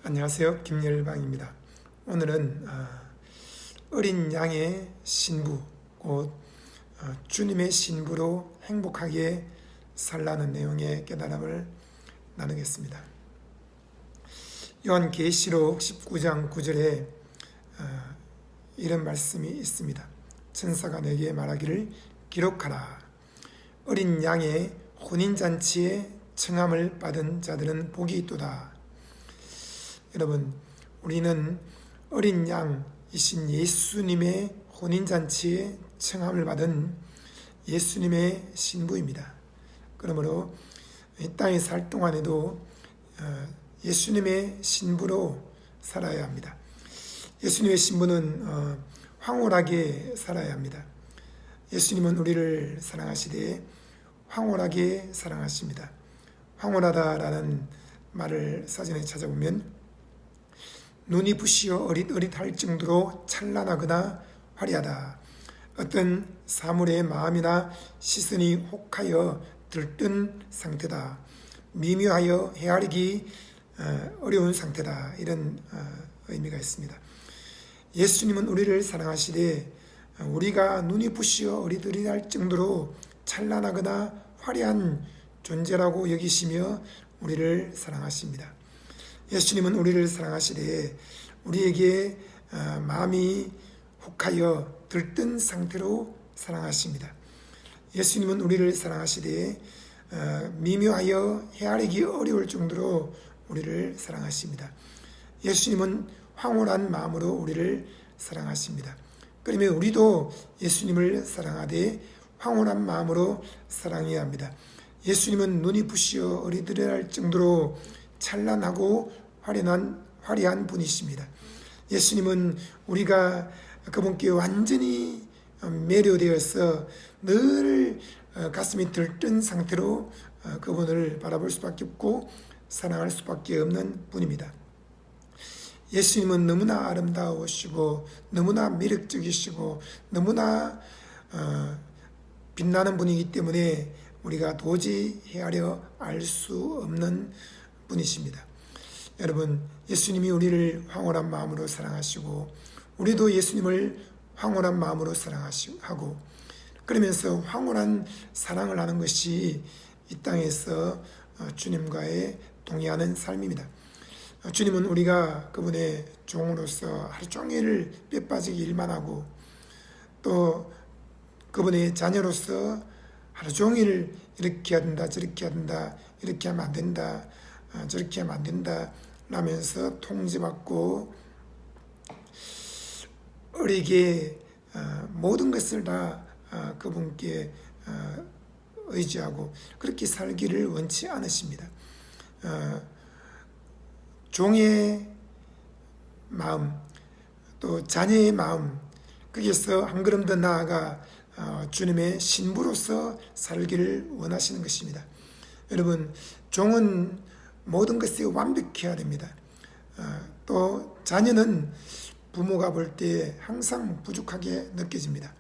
안녕하세요. 김열방입니다. 오늘은 어린 양의 신부, 곧 주님의 신부로 행복하게 살라는 내용의 깨달음을 나누겠습니다. 요한계시록 19장 9절에 이런 말씀이 있습니다. 천사가 내게 말하기를 기록하라. 어린 양의 혼인잔치에 청함을 받은 자들은 복이 있도다. 여러분, 우리는 어린 양이신 예수님의 혼인잔치에 청함을 받은 예수님의 신부입니다. 그러므로 이 땅에 살 동안에도 예수님의 신부로 살아야 합니다. 예수님의 신부는 황홀하게 살아야 합니다. 예수님은 우리를 사랑하시되 황홀하게 사랑하십니다. 황홀하다라는 말을 사전에 찾아보면 눈이 부시어 어릿어릿할 정도로 찬란하거나 화려하다. 어떤 사물의 마음이나 시선이 혹하여 들뜬 상태다. 미묘하여 헤아리기 어려운 상태다. 이런 의미가 있습니다. 예수님은 우리를 사랑하시되 우리가 눈이 부시어 어릿어릿할 정도로 찬란하거나 화려한 존재라고 여기시며 우리를 사랑하십니다. 예수님은 우리를 사랑하시되 우리에게 마음이 혹하여 들뜬 상태로 사랑하십니다. 예수님은 우리를 사랑하시되 미묘하여 헤아리기 어려울 정도로 우리를 사랑하십니다. 예수님은 황홀한 마음으로 우리를 사랑하십니다. 그러면 우리도 예수님을 사랑하되 황홀한 마음으로 사랑해야 합니다. 예수님은 눈이 부시어 어릿어릿할 정도로 찬란하고 화려한 분이십니다. 예수님은 우리가 그분께 완전히 매료되어서 늘 가슴이 들뜬 상태로 그분을 바라볼 수밖에 없고 사랑할 수밖에 없는 분입니다. 예수님은 너무나 아름다우시고 너무나 매력적이시고 너무나 빛나는 분이기 때문에 우리가 도저히 헤아려 알 수 없는 분이십니다. 여러분, 예수님이 우리를 황홀한 마음으로 사랑하시고 우리도 예수님을 황홀한 마음으로 사랑하고 그러면서 황홀한 사랑을 하는 것이 이 땅에서 주님과의 동의하는 삶입니다. 주님은 우리가 그분의 종으로서 하루 종일 빼빠지게 일만 하고 또 그분의 자녀로서 하루 종일 이렇게 해야 된다 저렇게 해야 된다 이렇게 하면 안 된다 저렇게 하면 안 된다 라면서 통제받고 어리게 모든 것을 다 그분께 의지하고 그렇게 살기를 원치 않으십니다. 종의 마음 또 자녀의 마음 거기에서 한 걸음 더 나아가 주님의 신부로서 살기를 원하시는 것입니다. 여러분, 종은 모든 것이 완벽해야 됩니다. 또 자녀는 부모가 볼 때 항상 부족하게 느껴집니다.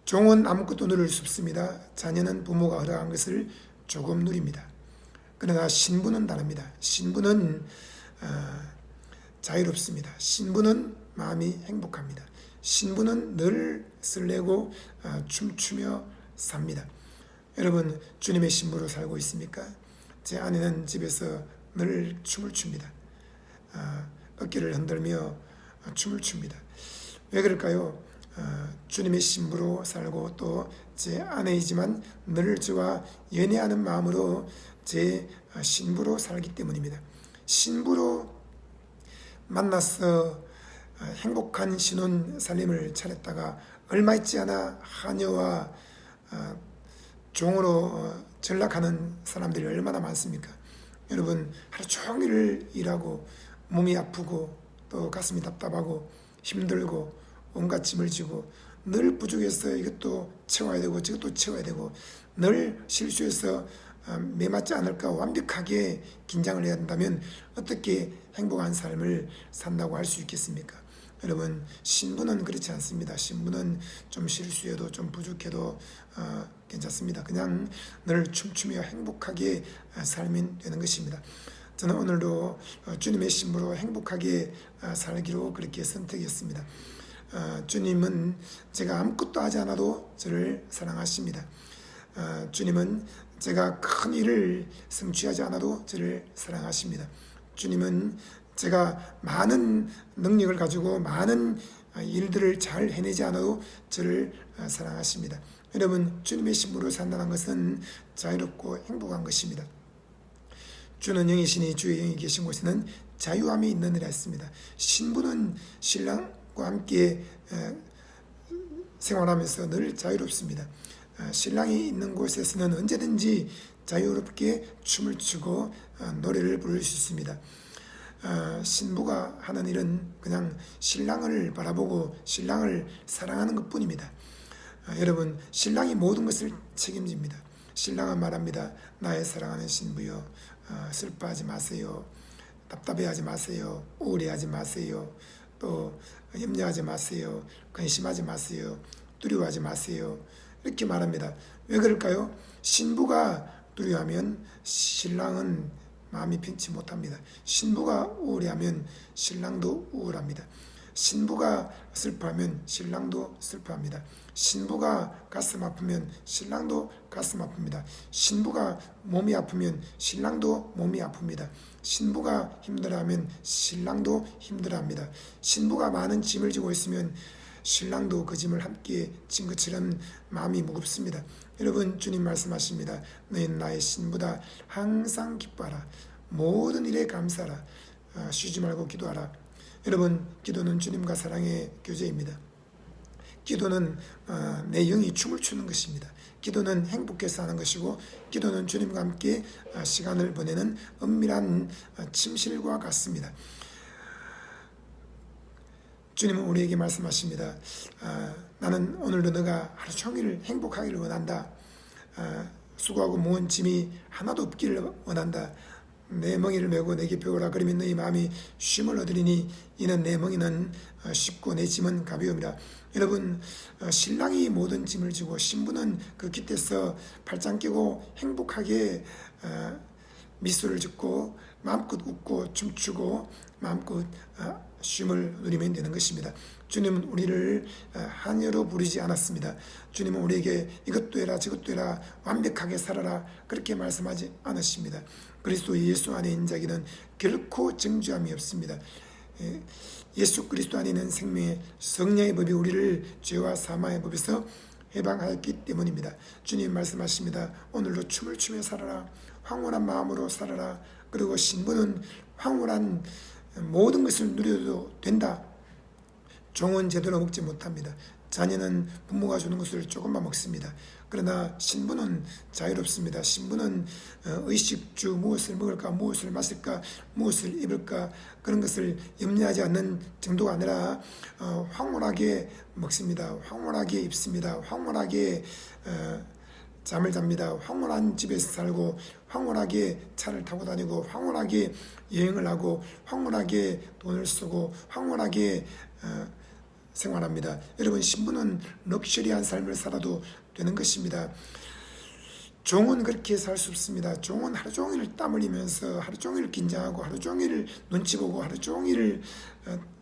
종은 아무것도 누릴 수 없습니다. 자녀는 부모가 허락한 것을 조금 누립니다. 그러나 신부는 다릅니다. 신부는 자유롭습니다. 신부는 마음이 행복합니다. 신부는 늘 설레고 춤추며 삽니다. 여러분, 주님의 신부로 살고 있습니까? 제 아내는 집에서 늘 춤을 춥니다. 어깨를 흔들며 춤을 춥니다. 왜 그럴까요? 주님의 신부로 살고 또 제 아내이지만 늘 저와 연애하는 마음으로 제 신부로 살기 때문입니다. 신부로 만나서 행복한 신혼 살림을 차렸다가 얼마 있지 않아 하녀와 종으로 전락하는 사람들이 얼마나 많습니까? 여러분, 하루 종일 일하고 몸이 아프고 또 가슴이 답답하고 힘들고 온갖 짐을 지고 늘 부족해서 이것도 채워야 되고 저것도 채워야 되고 늘 실수해서 매맞지 않을까 완벽하게 긴장을 해야 한다면 어떻게 행복한 삶을 산다고 할 수 있겠습니까? 여러분, 신부는 그렇지 않습니다. 신부는 좀 실수해도 좀 부족해도 괜찮습니다. 그냥 늘 춤추며 행복하게 살면 되는 것입니다. 저는 오늘도 주님의 신부로 행복하게 살기로 그렇게 선택했습니다. 주님은 제가 아무것도 하지 않아도 저를 사랑하십니다. 주님은 제가 큰 일을 성취하지 않아도 저를 사랑하십니다. 주님은 제가 많은 능력을 가지고 많은 일들을 잘 해내지 않아도 저를 사랑하십니다. 여러분, 주님의 신부로 산다는 것은 자유롭고 행복한 것입니다. 주는 영이시니 주의 영이 계신 곳에는 자유함이 있느니라 했습니다. 신부는 신랑과 함께 생활하면서 늘 자유롭습니다. 신랑이 있는 곳에서는 언제든지 자유롭게 춤을 추고 노래를 부를 수 있습니다. 신부가 하는 일은 그냥 신랑을 바라보고 신랑을 사랑하는 것뿐입니다. 여러분, 신랑이 모든 것을 책임집니다. 신랑은 말합니다. 나의 사랑하는 신부여, 슬퍼하지 마세요. 답답해하지 마세요. 우울해하지 마세요. 또 염려하지 마세요. 근심하지 마세요. 두려워하지 마세요. 이렇게 말합니다. 왜 그럴까요? 신부가 두려워하면 신랑은 마음이 편치 못합니다. 신부가 우울해하면 신랑도 우울합니다. 신부가 슬퍼하면 신랑도 슬퍼합니다. 신부가 가슴 아프면 신랑도 가슴 아픕니다. 신부가 몸이 아프면 신랑도 몸이 아픕니다. 신부가 힘들어하면 신랑도 힘들어합니다. 신부가 많은 짐을 지고 있으면 신랑도 그 짐을 함께 진 것처럼 마음이 무겁습니다. 여러분, 주님 말씀하십니다. 너희는 나의 신부다. 항상 기뻐하라. 모든 일에 감사하라. 쉬지 말고 기도하라. 여러분, 기도는 주님과 사랑의 교제입니다. 기도는 내 영이 춤을 추는 것입니다. 기도는 행복해서 하는 것이고, 기도는 주님과 함께 시간을 보내는 은밀한 침실과 같습니다. 주님은 우리에게 말씀하십니다. 나는 오늘도 너가 하루 종일 행복하기를 원한다. 수고하고 모은 짐이 하나도 없기를 원한다. 내 멍에를 메고 내게 배우라. 그러면 너희 마음이 쉼을 얻으리니 이는 내 멍에는 쉽고 내 짐은 가벼움이라. 여러분, 신랑이 모든 짐을 지고 신부는 그 깃에서 팔짱 끼고 행복하게 미소를 짓고 마음껏 웃고 춤추고 마음껏 쉼을 누리면 되는 것입니다. 주님은 우리를 하녀로 부르지 않았습니다. 주님은 우리에게 이것도 해라 저것도 해라 완벽하게 살아라 그렇게 말씀하지 않으십니다. 그리스도 예수 안에 있는 자에게는 결코 정죄함이 없습니다. 예수 그리스도 안에 있는 생명의 성령의 법이 우리를 죄와 사망의 법에서 해방하였기 때문입니다. 주님 말씀하십니다. 오늘도 춤을 추며 살아라. 황홀한 마음으로 살아라. 그리고 신부는 황홀한 모든 것을 누려도 된다. 종은 제대로 먹지 못합니다. 자녀는 부모가 주는 것을 조금만 먹습니다. 그러나 신부는 자유롭습니다. 신부는 의식주 무엇을 먹을까, 무엇을 마실까, 무엇을 입을까 그런 것을 염려하지 않는 정도가 아니라 황홀하게 먹습니다. 황홀하게 입습니다. 황홀하게 잠을 잡니다. 황홀한 집에서 살고 황홀하게 차를 타고 다니고 황홀하게 여행을 하고 황홀하게 돈을 쓰고 황홀하게 생활합니다. 여러분, 신부는 럭셔리한 삶을 살아도 되는 것입니다. 종은 그렇게 살 수 없습니다. 종은 하루 종일 땀 흘리면서 하루 종일 긴장하고 하루 종일 눈치 보고 하루 종일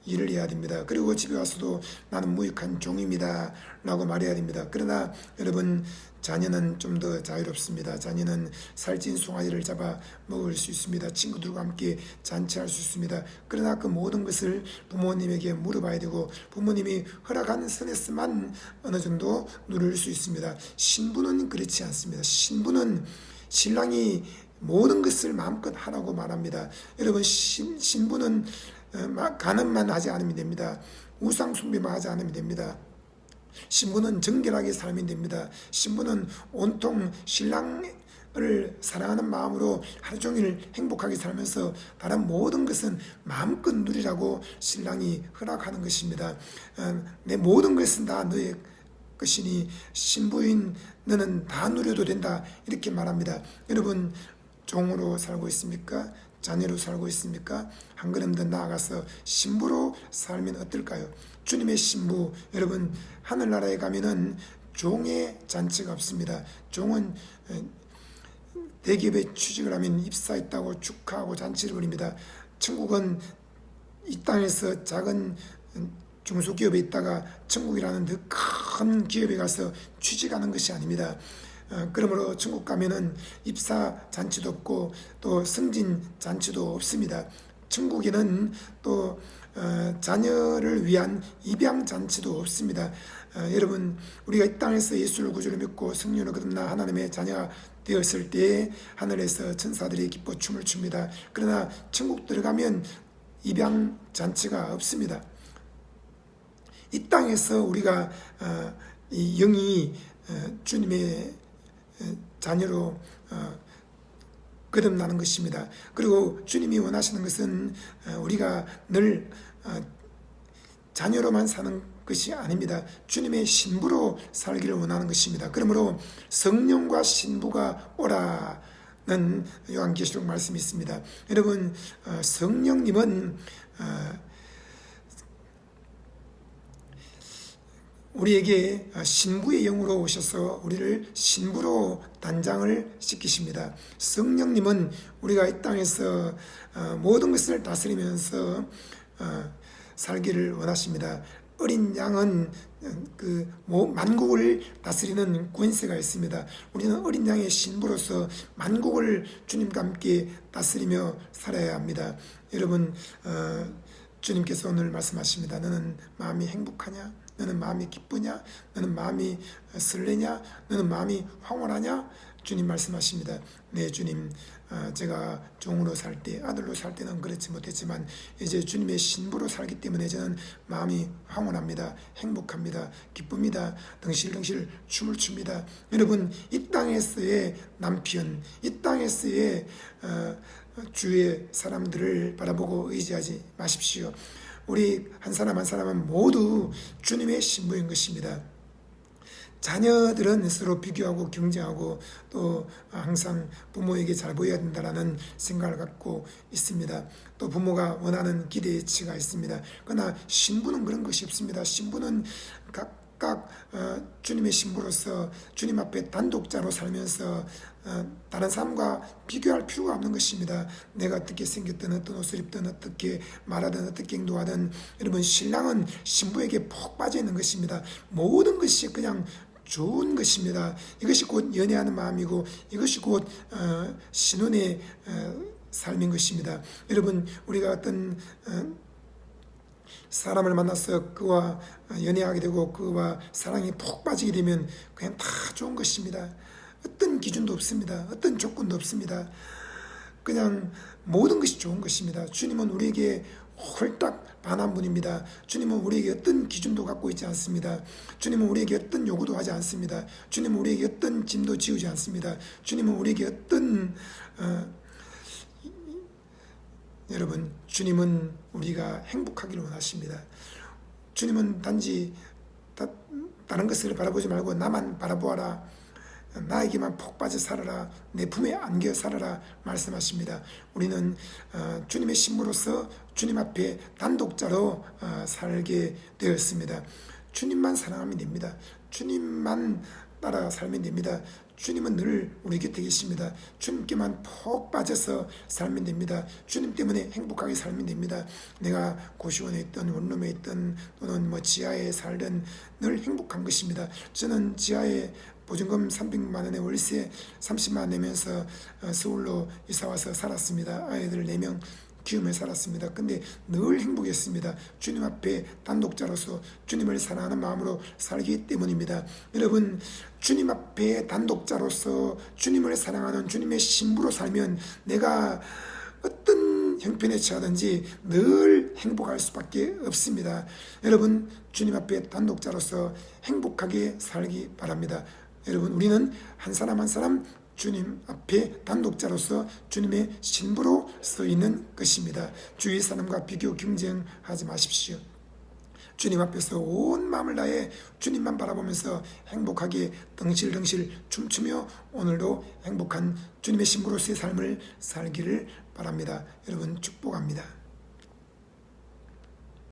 일을 해야 됩니다. 그리고 집에 와서도 나는 무익한 종입니다 라고 말해야 됩니다. 그러나 여러분, 자녀는 좀 더 자유롭습니다. 자녀는 살찐 송아지를 잡아 먹을 수 있습니다. 친구들과 함께 잔치할 수 있습니다. 그러나 그 모든 것을 부모님에게 물어봐야 되고 부모님이 허락한 선에서만 어느 정도 누릴 수 있습니다. 신부는 그렇지 않습니다. 신부는 신랑이 모든 것을 마음껏 하라고 말합니다. 여러분, 신부는 간음만 하지 않으면 됩니다. 우상 숭배만 하지 않으면 됩니다. 신부는 정결하게 살면 됩니다. 신부는 온통 신랑을 사랑하는 마음으로 하루 종일 행복하게 살면서 다른 모든 것은 마음껏 누리라고 신랑이 허락하는 것입니다. 내 모든 것은 다 너의 것이니 신부인 너는 다 누려도 된다 이렇게 말합니다. 여러분, 종으로 살고 있습니까? 자녀로 살고 있습니까? 한 걸음 더 나아가서 신부로 살면 어떨까요? 주님의 신부, 여러분, 하늘나라에 가면은 종의 잔치가 없습니다. 종은 대기업에 취직을 하면 입사했다고 축하하고 잔치를 벌입니다. 천국은 이 땅에서 작은 중소기업에 있다가 천국이라는 더 큰 기업에 가서 취직하는 것이 아닙니다. 그러므로 천국 가면은 입사 잔치도 없고 또 승진 잔치도 없습니다. 천국에는 또 자녀를 위한 입양 잔치도 없습니다. 여러분, 우리가 이 땅에서 예수를 구주로 믿고 성령을 거듭나 하나님의 자녀가 되었을 때 하늘에서 천사들이 기뻐 춤을 춥니다. 그러나 천국 들어가면 입양 잔치가 없습니다. 이 땅에서 우리가 이 영이 주님의 자녀로 거듭나는 것입니다. 그리고 주님이 원하시는 것은 우리가 늘 자녀로만 사는 것이 아닙니다. 주님의 신부로 살기를 원하는 것입니다. 그러므로 성령과 신부가 오라는 요한계시록 말씀이 있습니다. 여러분, 성령님은 우리에게 신부의 영으로 오셔서 우리를 신부로 단장을 시키십니다. 성령님은 우리가 이 땅에서 모든 것을 다스리면서 살기를 원하십니다. 어린 양은 그 만국을 다스리는 권세가 있습니다. 우리는 어린 양의 신부로서 만국을 주님과 함께 다스리며 살아야 합니다. 여러분, 주님께서 오늘 말씀하십니다. 너는 마음이 행복하냐? 너는 마음이 기쁘냐? 너는 마음이 설레냐? 너는 마음이 황홀하냐? 주님 말씀하십니다. 네, 주님, 제가 종으로 살 때, 아들로 살 때는 그렇지 못했지만 이제 주님의 신부로 살기 때문에 저는 마음이 황홀합니다. 행복합니다. 기쁩니다. 덩실덩실 춤을 춥니다. 여러분, 이 땅에서의 남편, 이 땅에서의 주의 사람들을 바라보고 의지하지 마십시오. 우리 한 사람 한 사람은 모두 주님의 신부인 것입니다. 자녀들은 서로 비교하고 경쟁하고 또 항상 부모에게 잘 보여야 된다는 생각을 갖고 있습니다. 또 부모가 원하는 기대치가 있습니다. 그러나 신부는 그런 것이 없습니다. 신부는 각각 주님의 신부로서 주님 앞에 단독자로 살면서 다른 사람과 비교할 필요가 없는 것입니다. 내가 어떻게 생겼든 어떤 옷을 입든 어떻게 말하든 어떻게 행동하든 여러분, 신랑은 신부에게 푹 빠져 있는 것입니다. 모든 것이 그냥 좋은 것입니다. 이것이 곧 연애하는 마음이고 이것이 곧 신혼의 삶인 것입니다. 여러분, 우리가 어떤 사람을 만나서 그와 연애하게 되고 그와 사랑이 푹 빠지게 되면 그냥 다 좋은 것입니다. 어떤 기준도 없습니다. 어떤 조건도 없습니다. 그냥 모든 것이 좋은 것입니다. 주님은 우리에게 홀딱 반한 분입니다. 주님은 우리에게 어떤 기준도 갖고 있지 않습니다. 주님은 우리에게 어떤 요구도 하지 않습니다. 주님은 우리에게 어떤 짐도 지우지 않습니다. 주님은 우리에게 어떤 여러분, 주님은 우리가 행복하기를 원하십니다. 주님은 단지 다른 것을 바라보지 말고 나만 바라보아라. 나에게만 푹 빠져 살아라. 내 품에 안겨 살아라 말씀하십니다. 우리는 주님의 신부로서 주님 앞에 단독자로 살게 되었습니다. 주님만 사랑하면 됩니다. 주님만 따라 살면 됩니다. 주님은 늘 우리 곁에 계십니다. 주님께만 푹 빠져서 살면 됩니다. 주님 때문에 행복하게 살면 됩니다. 내가 고시원에 있든 원룸에 있든 또는 지하에 살든 늘 행복한 것입니다. 저는 지하에 보증금 300만 원에 월세 30만 원 내면서 서울로 이사와서 살았습니다. 아이들 4명 키우며 살았습니다. 근데 늘 행복했습니다. 주님 앞에 단독자로서 주님을 사랑하는 마음으로 살기 때문입니다. 여러분, 주님 앞에 단독자로서 주님을 사랑하는 주님의 신부로 살면 내가 어떤 형편에 처하든지 늘 행복할 수밖에 없습니다. 여러분, 주님 앞에 단독자로서 행복하게 살기 바랍니다. 여러분, 우리는 한 사람 한 사람 주님 앞에 단독자로서 주님의 신부로 서 있는 것입니다. 주위 사람과 비교 경쟁하지 마십시오. 주님 앞에서 온 마음을 다해 주님만 바라보면서 행복하게 덩실덩실 춤추며 오늘도 행복한 주님의 신부로서의 삶을 살기를 바랍니다. 여러분, 축복합니다.